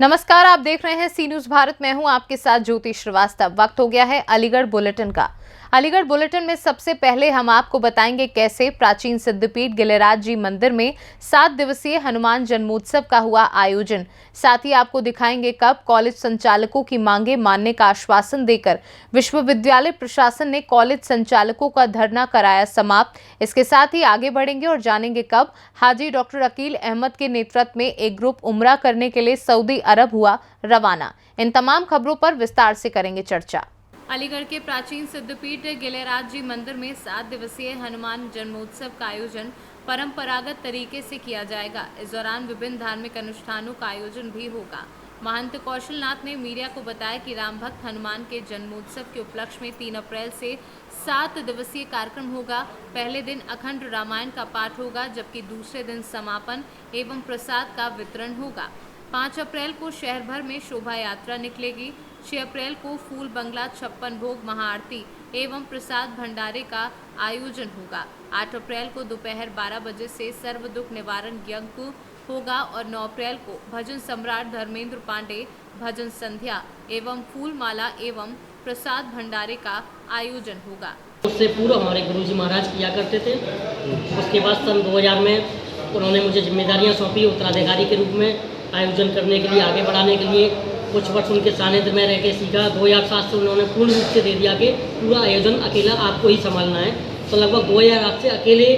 नमस्कार, आप देख रहे हैं सी न्यूज भारत। मैं हूं आपके साथ ज्योति श्रीवास्तव। वक्त हो गया है अलीगढ़ बुलेटिन का। अलीगढ़ बुलेटिन में सबसे पहले हम आपको बताएंगे कैसे प्राचीन सिद्धपीठ गिरिराज जी मंदिर में 7 दिवसीय हनुमान जन्मोत्सव का हुआ आयोजन। साथ ही आपको दिखाएंगे कब कॉलेज संचालकों की मांगे मानने का आश्वासन देकर विश्वविद्यालय प्रशासन ने कॉलेज संचालकों का धरना कराया समाप्त। इसके साथ ही आगे बढ़ेंगे और जानेंगे कब हाजी डॉक्टर अकील अहमद के नेतृत्व में एक ग्रुप उम्रा करने के लिए सऊदी अरब हुआ रवाना। इन तमाम खबरों पर विस्तार से करेंगे चर्चा। अलीगढ़ के प्राचीन सिद्धपीठ गिरिराज जी मंदिर में 7 दिवसीय हनुमान जन्मोत्सव का आयोजन परंपरागत तरीके से किया जाएगा। इस दौरान विभिन्न धार्मिक अनुष्ठानों का आयोजन भी होगा। महंत कौशलनाथ ने मीडिया को बताया कि राम भक्त हनुमान के जन्मोत्सव के उपलक्ष्य में 3 अप्रैल से 7 दिवसीय कार्यक्रम होगा। पहले दिन अखंड रामायण का पाठ होगा, जबकि दूसरे दिन समापन एवं प्रसाद का वितरण होगा। 5 अप्रैल को शहर भर में शोभा यात्रा निकलेगी। 6 अप्रैल को फूल बंगला 56 भोग महाआरती एवं प्रसाद भंडारे का आयोजन होगा। 8 अप्रैल को दोपहर 12 बजे से सर्व दुख निवारण यज्ञ होगा और 9 अप्रैल को भजन सम्राट धर्मेंद्र पांडे भजन संध्या एवं फूल माला एवं प्रसाद भंडारे का आयोजन होगा। उससे पूर्व हमारे गुरुजी महाराज किया करते थे। उसके बाद सन 2000 में उन्होंने मुझे जिम्मेदारियां सौंपी उत्तराधिकारी के रूप में आयोजन करने के लिए, आगे बढ़ाने के लिए। कुछ वर्ष उनके सानिध्य में रह के सीखा। 2007 से उन्होंने पूर्ण रूप से दे दिया कि पूरा आयोजन अकेला आपको ही संभालना है। तो लगभग 2008 से अकेले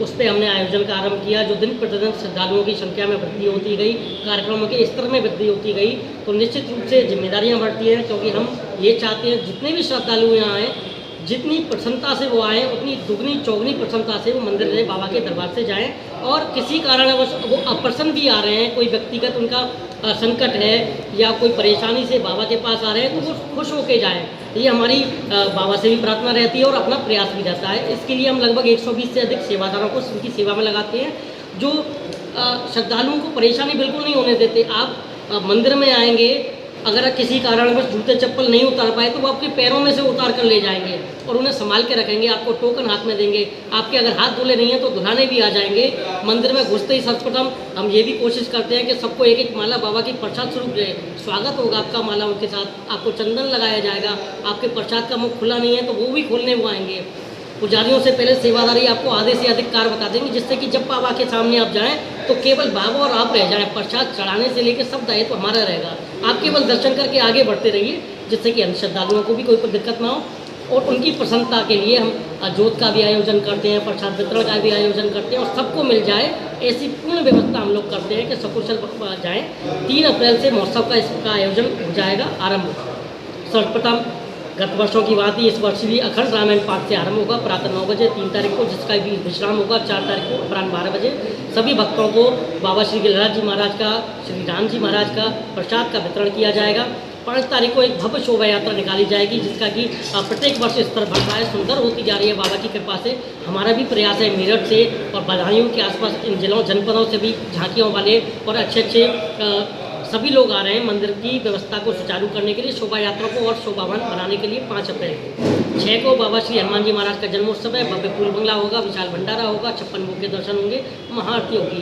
उस पर हमने आयोजन का आरंभ किया। जो दिन प्रतिदिन श्रद्धालुओं की संख्या में वृद्धि होती गई, कार्यक्रमों के स्तर में वृद्धि होती गई, तो निश्चित रूप से जिम्मेदारियां बढ़ती हैं, क्योंकि हम ये चाहते हैं जितने भी श्रद्धालु यहाँ आएँ, जितनी प्रसन्नता से वो आएँ, उतनी दुगनी चौगनी प्रसन्नता से वो मंदिर में बाबा के दरबार से जाएं। और किसी कारणवश वो अप्रसन्न भी आ रहे हैं, कोई व्यक्तिगत उनका संकट है या कोई परेशानी से बाबा के पास आ रहे हैं, तो वो खुश होके जाएं। ये हमारी बाबा से भी प्रार्थना रहती है और अपना प्रयास भी रहता है। इसके लिए हम लगभग 120 से अधिक सेवादारों को उनकी सेवा में लगाते हैं, जो श्रद्धालुओं को परेशानी बिल्कुल नहीं होने देते। आप मंदिर में आएंगे, अगर किसी कारणवश जूते चप्पल नहीं उतार पाए तो वो आपके पैरों में से उतार कर ले जाएंगे और उन्हें संभाल के रखेंगे। आपको टोकन हाथ में देंगे। आपके अगर हाथ धुले नहीं है तो धुलाने भी आ जाएंगे। मंदिर में घुसते ही सर्वप्रथम हम ये भी कोशिश करते हैं कि सबको एक एक माला बाबा की प्रसाद स्वरूप दे। स्वागत होगा आपका माला उनके साथ, आपको चंदन लगाया जाएगा। आपके प्रसाद का मुख खुला नहीं है तो वो भी खोलने वो आएंगे। पुजारियों से पहले सेवादारी आपको आधे से अधिक कार्य बता देंगे, जिससे कि जब बाबा के सामने आप जाएं तो केवल बाबा और आप रह जाएं। प्रसाद चढ़ाने से लेकर सब दायित्व हमारा रहेगा। आप केवल दर्शन करके आगे बढ़ते रहिए, जिससे कि अन्य श्रद्धालुओं को भी कोई दिक्कत ना हो। और उनकी प्रसन्नता के लिए हम जोत का भी आयोजन करते हैं, प्रसाद वितरण का भी आयोजन करते हैं और सबको मिल जाए ऐसी पूर्ण व्यवस्था हम लोग करते हैं कि सकुशल जाएँ। 3 अप्रैल से महोत्सव का इसका आयोजन हो जाएगा आरंभ। सर्वप्रथम गत वर्षों की बात ही इस वर्ष भी अखंड रामायण पाठ से आरंभ होगा प्रातः 9 बजे 3 तारीख को, जिसका भी विश्राम होगा 4 तारीख को अपराह्न 12 बजे। सभी भक्तों को बाबा श्री गिरिराज जी महाराज का, श्री राम जी महाराज का प्रसाद का वितरण किया जाएगा। 5 तारीख को एक भव्य शोभा यात्रा निकाली जाएगी, जिसका कि प्रत्येक वर्ष स्तर बढ़ रहा है, सुंदर होती जा रही है बाबा की कृपा से। हमारा भी प्रयास है मेरठ से और बदायूं के आसपास इन जिलों जनपदों से भी झांकियों वाले और अच्छे सभी लोग आ रहे हैं मंदिर की व्यवस्था को सुचारू करने के लिए, शोभा यात्रा को और शोभावान बनाने के लिए। 5 अप्रैल को 6 को बाबा श्री हनुमान जी महाराज का जन्मोत्सव है। भव्य फूल बंगला होगा, विशाल भंडारा होगा, 56 भोग के दर्शन होंगे, महाआरती होगी।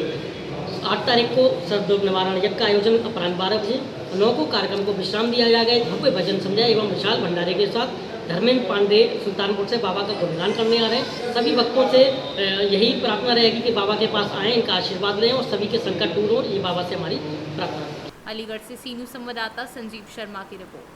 8 तारीख को सर्वदुख निवारण यज्ञ का आयोजन अपराह्न 12 बजे। 9 को कार्यक्रम को विश्राम दिया जाएगा। भव्य भजन संध्या एवं विशाल भंडारे के साथ धर्मेंद्र पांडे सुल्तानपुर से बाबा का गुणगान करने आ रहे हैं। सभी भक्तों से यही प्रार्थना रहेगी कि बाबा के पास आएँ, इनका आशीर्वाद लें और सभी के संकट दूर हो। ये बाबा से हमारी प्रार्थना है। अलीगढ़ से सी न्यूज संवाददाता संजीव शर्मा की रिपोर्ट।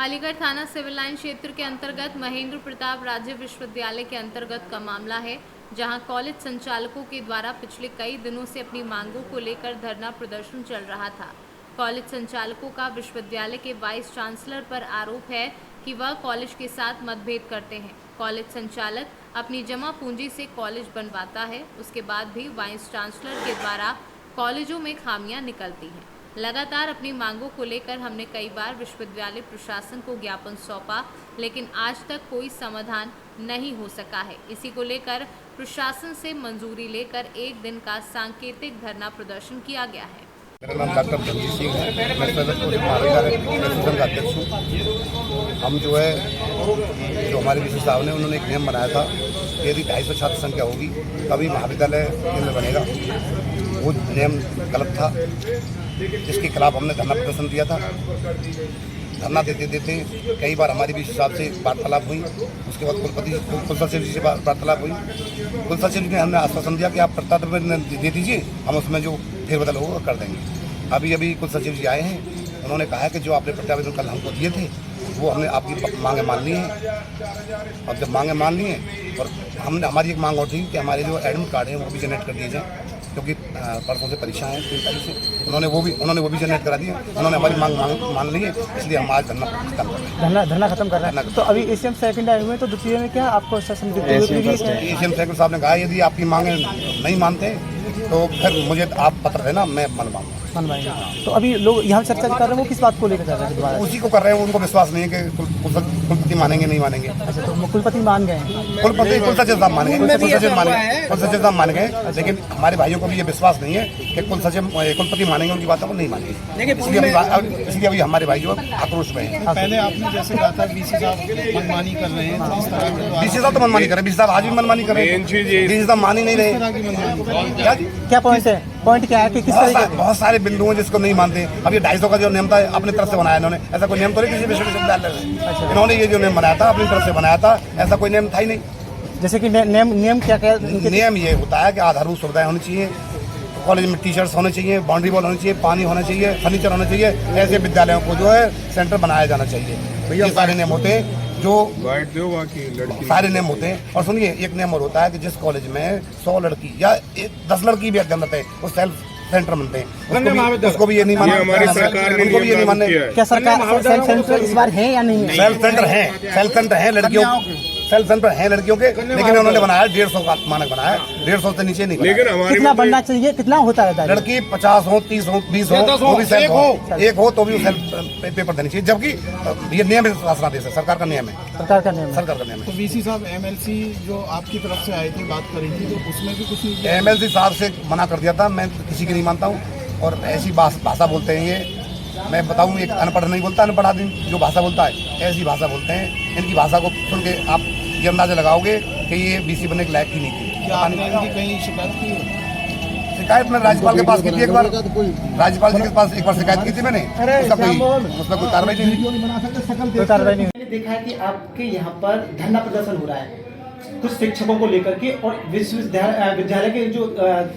अलीगढ़ थाना सिविल लाइन क्षेत्र के अंतर्गत महेंद्र प्रताप राज्य विश्वविद्यालय के अंतर्गत का मामला है, जहां कॉलेज संचालकों के द्वारा पिछले कई दिनों से अपनी मांगों को लेकर धरना प्रदर्शन चल रहा था। कॉलेज संचालकों का विश्वविद्यालय के वाइस चांसलर पर आरोप है कि वह कॉलेज के साथ मतभेद करते हैं। कॉलेज संचालक अपनी जमा पूंजी से कॉलेज बनवाता है, उसके बाद भी वाइस चांसलर के द्वारा कॉलेजों में खामियां निकलती हैं। लगातार अपनी मांगों को लेकर हमने कई बार विश्वविद्यालय प्रशासन को ज्ञापन सौंपा, लेकिन आज तक कोई समाधान नहीं हो सका है। इसी को लेकर प्रशासन से मंजूरी लेकर 1 दिन का सांकेतिक धरना प्रदर्शन किया गया है। मेरा नाम डॉक्टर जगदीश सिंह है। मैं सदर का अध्यक्ष हूँ। हम जो है जो हमारे विशेष साहब ने उन्होंने एक नियम बनाया था, यदि 250 छात्र संख्या होगी तभी महाविद्यालय केंद्र बनेगा। वो नियम गलत था, जिसके खिलाफ हमने धरना प्रदर्शन दिया था। धरना देते देते कई बार हमारी भी हिसाब से वार्तालाप हुई। उसके बाद कुल सचिव जी से वार्तालाप हुई। कुल सचिव ने हमने आश्वासन दिया कि आप प्रताप दे दीजिए, हम उसमें जो फेरबदल होगा कर देंगे। अभी कुल सचिव जी आए हैं, उन्होंने कहा है कि जो आपने प्रत्यावेदन कल हमको दिए थे वो हमने आपकी मांगे मान ली हैं। और जब मांगे मान ली हैं और हमने हमारी एक मांग और थी कि हमारे जो एडमिट कार्ड हैं वो भी जनरेट कर दिए जाएँ, क्योंकि परसों से परीक्षा है 3 तारीख से। उन्होंने वो भी जनरेट करा दिए। उन्होंने हमारी मांग मान ली है, इसलिए हम आज धरना खत्म कर रहे हैं। धरना खत्म कर रहे हैं। तो अभी एसीएम सेकंड आए हुए हैं, तो द्वितीय में क्या आपको आश्वासन देते हुए एसीएम सेकंड साहब ने कहा यदि आपकी मांगे नहीं मानते तो फिर मुझे आप पत्र देना, मैं मनवाऊंगा। तो अभी लोग यहाँ चर्चा कर रहे हैं, वो किस बात को लेकर कर रहे हैं दोबारा? उसी को कर रहे हैं। उनको विश्वास नहीं है कि कुलपति मानेंगे नहीं मानेंगे। अच्छा, तो कुलपति मान गए हैं? कुल सचिव साहब मान गए, कुल सचिव साहब मान गए, लेकिन हमारे भाइयों को भी ये विश्वास नहीं है कि कुलपति मानेंगे, उनकी बातों को नहीं मानेंगे। इसलिए अभी हमारे भाई जो आक्रोश में है। पहले आपने जैसे कहा था बीसी साहब मनमानी कर रहे हैं, बीसी साहब तो मनमानी कर रहे हैं, बीसी साहब आज भी मनमानी कर रहे हैं, बीसी साहब मान ही नहीं रहे। क्या पॉइंट है? पॉइंट क्या है कि किस तरह के बहुत सारे बिंदु हैं जिसको नहीं मानते। अब ये 250 का जो नियम था अपनी तरफ से बनाया इन्होंने, ऐसा कोई नियम तो नहीं किसी विश्वविद्यालय में। इन्होंने ये जो नियम बनाया था अपनी तरफ से बनाया था, ऐसा कोई नियम था ही नहीं। जैसे कि नियम क्या नियम ये होता है कि आधारभूत सुविधाएं होनी चाहिए, कॉलेज में टीचर्स होने चाहिए, बाउंड्री वॉल होनी चाहिए, पानी होना चाहिए, फर्नीचर होना चाहिए। ऐसे विद्यालयों को जो है सेंटर बनाया जाना चाहिए। ये सारे नियम होते हैं जो सारे नियम होते हैं। और सुनिए, एक नियम और होता है कि जिस कॉलेज में 100 लड़की या 10 लड़की भी अध्ययन है वो सेल्फ सेंटर बनते हैं, उसको भी ये नहीं मानना, उनको भी ये नहीं मानने। क्या सरकार सेल्फ सेंटर इस बार है या नहीं है? सेल्फ सेंटर है लड़कियों, सेल्फ सेंटर है लड़कियों के, लेकिन उन्होंने बनाया 150 का मानक बनाया, 150 से नीचे नहीं। लेकिन कितना बनना चाहिए, कितना होता है? लड़की 50 हो, 30 हो, 20 हो, वो भी सेल्फ हो, एक हो तो भी सेल्फ पेपर देनी चाहिए। जबकि ये नियम है शासनादेश है, सरकार का नियम है, सरकार का नियम है। तो वीसी साहब एमएलसी जो आपकी तरफ से आए थे, बात करी थी, तो उसमें भी कुछ नहीं? एमएलसी साहब से मना कर दिया था, मैं किसी की नहीं मानता हूँ। और ऐसी भाषा बोलते हैं ये, मैं बताऊँ, एक अनपढ़ नहीं बोलता, अनपढ़ आदमी जो भाषा बोलता है ऐसी भाषा बोलते हैं। इनकी भाषा को सुन के आप ये अंदाजा लगाओगे कि ये बीसी बनने के लायक ही नहीं थी। क्या आपने इनकी कहीं शिकायत की है? शिकायत मैंने राज्यपाल के पास की थी एक बार, राज्यपाल जी के पास एक बार शिकायत की थी मैंने, उसका कोई कार्रवाई नहीं। मैंने देखा है कि आपके यहाँ पर धरना प्रदर्शन हो रहा है कुछ शिक्षकों को लेकर के, और विद्यालय के जो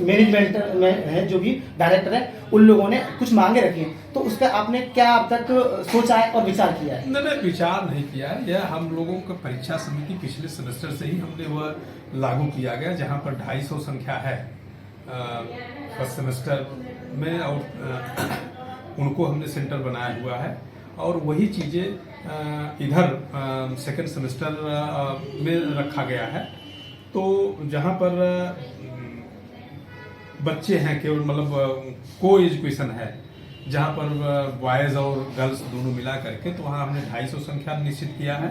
मैनेजमेंट में है, जो भी डायरेक्टर है, उन लोगों ने कुछ मांगे रखी हैं। तो उसका आपने क्या अब तक सोचा है और विचार किया है? नहीं, विचार नहीं किया है। यह हम लोगों का परीक्षा समिति पिछले सेमेस्टर से ही हमने वह लागू किया गया, जहाँ पर 250 संख्या है फर्स्ट सेमेस्टर में, और उनको हमने सेंटर बनाया हुआ है। और वही चीज़ें इधर सेकेंड सेमेस्टर में रखा गया है। तो जहाँ पर बच्चे हैं केवल, मतलब को एजुकेशन है, जहाँ पर बॉयज़ और गर्ल्स दोनों मिला करके, तो वहाँ हमने 250 संख्या निश्चित किया है।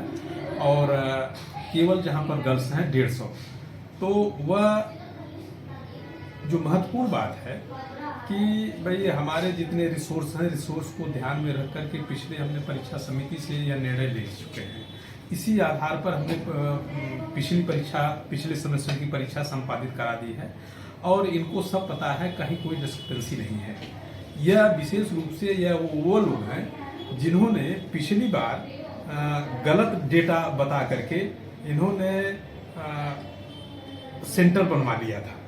और केवल जहाँ पर गर्ल्स हैं 150। तो वह जो महत्वपूर्ण बात है कि भाई हमारे जितने रिसोर्स हैं, रिसोर्स को ध्यान में रख कर के पिछले हमने परीक्षा समिति से यह निर्णय ले चुके हैं। इसी आधार पर हमने पिछले सेमेस्टर की परीक्षा संपादित करा दी है, और इनको सब पता है, कहीं कोई डिस्क्रिपेंसी नहीं है। यह विशेष रूप से यह वो लोग हैं जिन्होंने पिछली बार गलत डेटा बता करके इन्होंने सेंटर बनवा लिया था।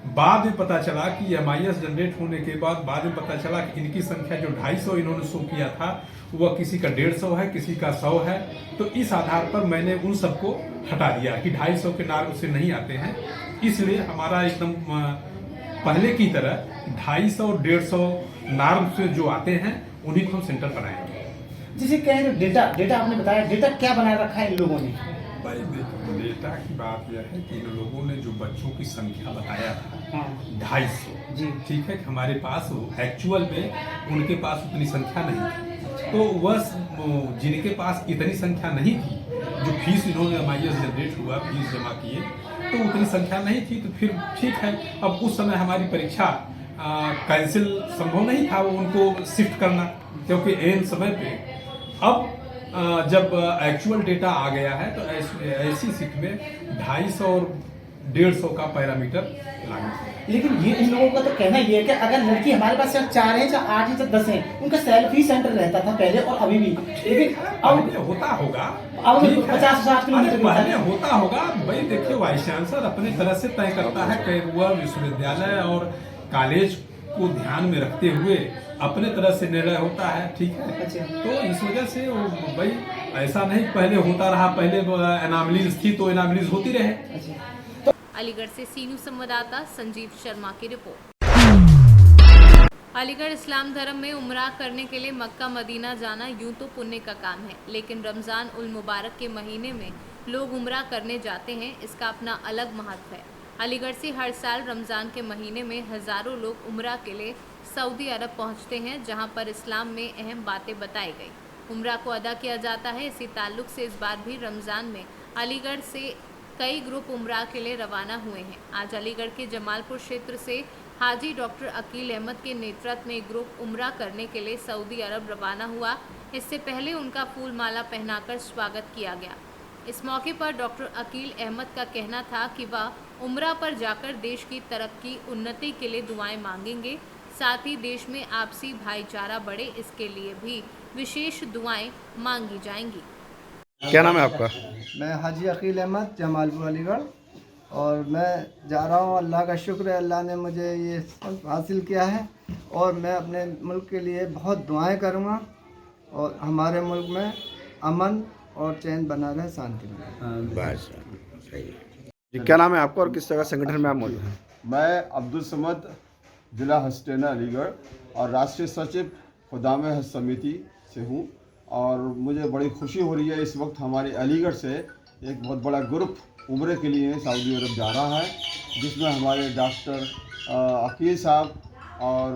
बाद में पता चला कि MIS जनरेट होने के बाद में पता चला कि इनकी संख्या जो 250 इन्होंने शो किया था, वह किसी का 150 है, किसी का 100 है। तो इस आधार पर मैंने उन सबको हटा दिया कि 250 के नार्म से नहीं आते हैं। इसलिए हमारा एकदम पहले की तरह 250 और 150 नार्म से जो आते हैं उन्हीं को हम सेंटर बनाएंगे। जिसे कहें डेटा आपने बताया, डेटा क्या बनाए रखा है इन लोगों ने? भाई डेटा की बात यह है कि इन लोगों ने जो बच्चों की संख्या बताया था 250 जी, ठीक है, कि हमारे पास एक्चुअल में उनके पास उतनी संख्या नहीं थी। तो वह जिनके पास इतनी संख्या नहीं थी, जो फीस इन्होंने MIS जनरेट हुआ, फीस जमा किए, तो उतनी संख्या नहीं थी। तो फिर ठीक है, अब उस समय हमारी परीक्षा कैंसिल संभव नहीं था वो उनको शिफ्ट करना, क्योंकि एन समय पे अब जब एक्चुअल डेटा आ गया है तो ऐसी सीट में 250 और 150 का पैरामीटर लागू किया। लेकिन ये इन लोगों का तो कहना ये है कि अगर लड़की हमारे पास चाहे 4 है चाहे 8 है चाहे 10 है, उनका सेल्फ ही सेंटर रहता था पहले और अभी भी। लेकिन अब पहले होता होगा, अब ठीक है। 50-60 किलोमीटर की पहले बात है। होता होगा भाई। देखिए, वाइस चांसलर अपने तरह से तय करता है कि वह विश्वविद्यालय और कॉलेज को ध्यान में रखते हुए अपने तरह से निर्णय होता है, ठीक है। तो इस वजह से भाई ऐसा नहीं पहले होता रहा, पहले एनामलीज थी तो एनामलीज होती रहे। अलीगढ़ से सीनू संवाददाता संजीव शर्मा की रिपोर्ट। अलीगढ़ इस्लाम धर्म में उम्रा करने के लिए मक्का मदीना जाना यूं तो पुण्य का काम है, लेकिन रमज़ान उल मुबारक के महीने में लोग उम्रा करने जाते हैं, इसका अपना अलग महत्व है। अलीगढ़ से हर साल रमज़ान के महीने में हज़ारों लोग उम्रा के लिए सऊदी अरब पहुंचते हैं, जहां पर इस्लाम में अहम बातें बताई गई। उम्रा को अदा किया जाता है। इसी ताल्लुक से इस बार भी रमज़ान में अलीगढ़ से कई ग्रुप उम्रा के लिए रवाना हुए हैं। आज अलीगढ़ के जमालपुर क्षेत्र से हाजी डॉक्टर अकील अहमद के नेतृत्व में एक ग्रुप उम्रा करने के लिए सऊदी अरब रवाना हुआ। इससे पहले उनका फूल माला पहनाकर स्वागत किया गया। इस मौके पर डॉक्टर अकील अहमद का कहना था कि वह उम्रा पर जाकर देश की तरक्की उन्नति के लिए दुआएं मांगेंगे, साथ ही देश में आपसी भाईचारा बढ़े, इसके लिए भी विशेष दुआएं मांगी जाएंगी। क्या नाम है आपका? मैं हाजी अकील अहमद, जमालपुर अलीगढ़, और मैं जा रहा हूँ। अल्लाह का शुक्र है, अल्लाह ने मुझे ये हासिल किया है और मैं अपने मुल्क के लिए बहुत दुआएं करूँगा और हमारे मुल्क में अमन और चैन बना रहे, शांति बना रहे। जी, क्या नाम है आपका और किस तरह संगठन में आप मौजूद हैं? मैं अब्दुल समद, जिला हस्टैना अलीगढ़ और राष्ट्रीय सचिव खुदाम हज समिति से हूँ। और मुझे बड़ी खुशी हो रही है, इस वक्त हमारे अलीगढ़ से एक बहुत बड़ा ग्रुप उम्रे के लिए सऊदी अरब जा रहा है, जिसमें हमारे डॉक्टर अकील साहब और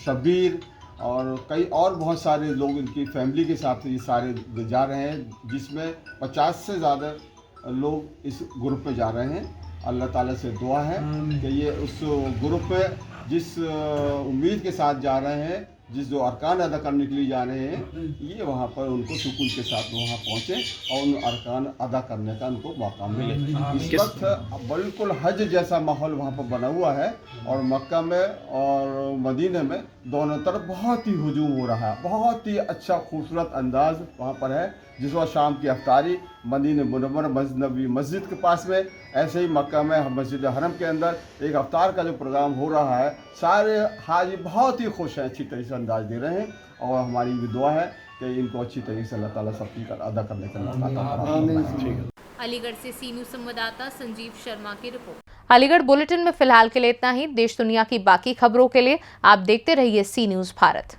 शब्बीर और कई और बहुत सारे लोग इनकी फैमिली के साथ ये सारे जा रहे हैं, जिसमें 50 से ज़्यादा लोग इस ग्रुप में जा रहे हैं। अल्लाह ताला से दुआ है कि ये उस ग्रुप में जिस उम्मीद के साथ जा रहे हैं, जिस जो अरकान अदा करने के लिए जा रहे हैं, ये वहाँ पर उनको सुकून के साथ वहाँ पहुँचे और उन अरकान अदा करने का उनको मौका मिले। इस वक्त बिल्कुल हज जैसा माहौल वहाँ पर बना हुआ है और मक्का में और मदीने में दोनों तरफ बहुत ही हुजूम हो रहा है। बहुत ही अच्छा खूबसूरत अंदाज वहाँ पर है। जिस वक्त शाम की अफ्तारी मदीने मुनव्वर नबी मस्जिद के पास में, ऐसे ही मक्का में मस्जिद हरम के अंदर एक अफ्तार का जो प्रोग्राम हो रहा है, सारे हाजी बहुत ही खुश हैं, अच्छी तरीके से अंदाज दे रहे हैं और हमारी भी दुआ है कि इनको अच्छी तरीके से अल्लाह ताला सबकी अदा करने का मौका। अलीगढ़ से सीनू संवाददाता संजीव शर्मा की रिपोर्ट। अलीगढ़ बुलेटिन में फिलहाल के लिए इतना ही। देश दुनिया की बाकी खबरों के लिए आप देखते रहिए सी न्यूज़ भारत।